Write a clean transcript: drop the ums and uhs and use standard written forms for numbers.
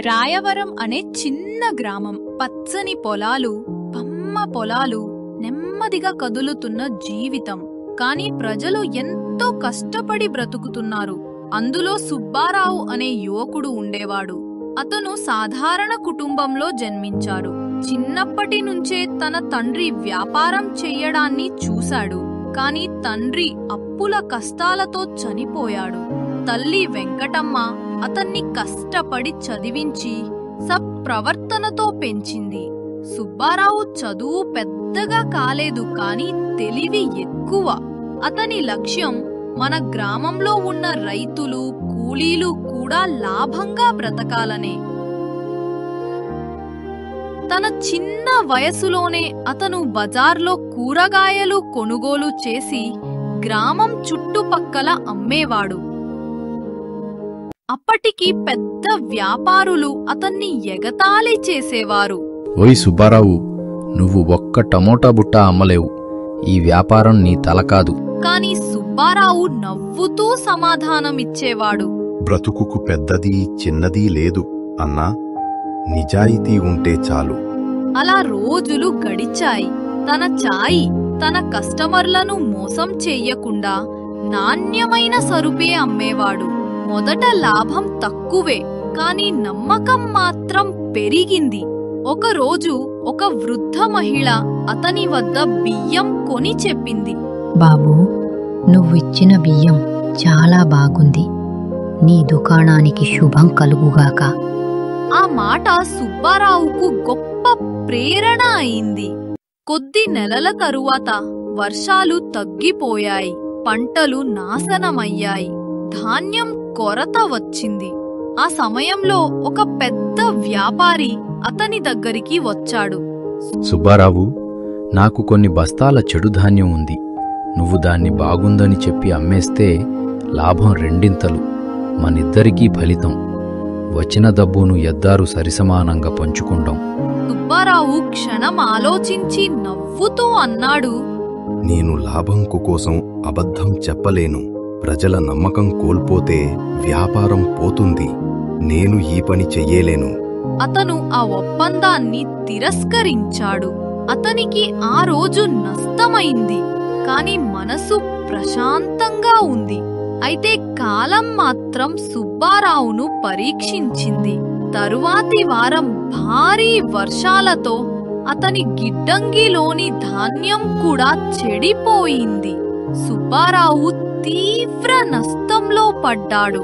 రాయవరం అనే చిన్న గ్రామం. పచ్చని పొలాలు, పమ్మ పొలాలు, నెమ్మదిగా కదులుతున్న జీవితం. కాని ప్రజలు ఎంతో కష్టపడి బ్రతుకుతున్నారు. అందులో సుబ్బారావు అనే యువకుడు ఉండేవాడు. అతను సాధారణ కుటుంబంలో జన్మించాడు. చిన్నప్పటి నుంచే తన తండ్రి వ్యాపారం చెయ్యడాన్ని చూశాడు. కాని తండ్రి అప్పుల కష్టాలతో చనిపోయాడు. తల్లి వెంకటమ్మ అతన్ని కష్టపడి చదివించి సత్ప్రవర్తనతో పెంచింది. సుబ్బారావు చదువు పెద్దగా కాలేదు, కాని తెలివి ఎక్కువ. అతని లక్ష్యం మన గ్రామంలో ఉన్న రైతులు, కూలీలు కూడా లాభంగా బ్రతకాలనే. తన చిన్న వయసులోనే అతను బజార్లో కూరగాయలు కొనుగోలు చేసి గ్రామం చుట్టుపక్కల అమ్మేవాడు. అప్పటికి పెద్ద వ్యాపారులు అతన్ని ఎగతాళి చేసేవారు. ఓయ్ సుబ్బారావు, నువ్వు ఒక్క టమోటా బుట్ట అమ్మలేవు. ఈ వ్యాపారం నీ తల కాదు. కాని సుబ్బారావు నవ్వుతూ సమాధానమిచ్చేవాడు. బ్రతుకుకు పెద్దది చిన్నది లేదు అన్నా, నిజాయితీ ఉంటే చాలు. అలా రోజులు గడిచాయి. తన చాయి తన కస్టమర్లను మోసం చెయ్యకుండా నాణ్యమైన సరుపే అమ్మేవాడు. మొదట లాభం తక్కువే, కాని నమ్మకం మాత్రం పెరిగింది. ఒకరోజు ఒక వృద్ధ మహిళ అతని వద్ద బియ్యం కొని చెప్పింది. బాబూ, నువ్విచ్చిన బియ్యం చాలా బాగుంది. నీ దుకాణానికి శుభం కలుగుగాక. ఆ మాట సుబ్బారావుకు గొప్ప ప్రేరణ అయింది. కొద్ది నెలల తరువాత వర్షాలు తగ్గిపోయాయి. పంటలు నాశనమయ్యాయి. ధాన్యం కొరత వచ్చింది. ఆ సమయంలో ఒక పెద్ద వ్యాపారి అతని దగ్గరికి వచ్చాడు. సుబ్బారావు, నాకు కొన్ని బస్తాల చెడు ధాన్యం ఉంది. నువ్వు దాన్ని బాగుందని చెప్పి అమ్మేస్తే లాభం రెండింతలు. మనిద్దరికీ ఫలితం. వచ్చిన డబ్బును ఎద్దారు సరిసమానంగా పంచుకుంటాం. సుబ్బారావు క్షణం ఆలోచించి నవ్వుతూ అన్నాడు, నేను లాభంకు కోసం అబద్ధం చెప్పలేను. ప్రజల నమ్మకం కోల్పోతే వ్యాపారం పోతుంది. నేను ఈ పని చెయ్యలేను. అతను ఆ ఒప్పందాన్ని తిరస్కరించాడు. అతనికి ఆ రోజు నష్టమైంది, కాని మనసు ప్రశాంతంగా ఉంది. అయితే కాలం మాత్రం సుబ్బారావును పరీక్షించింది. తరువాతి వారం భారీ వర్షాలతో అతని గిడ్డంగిలోని ధాన్యం కూడా చెడిపోయింది. సుబ్బారావు తీవ్ర నష్టంలో పడ్డాడు.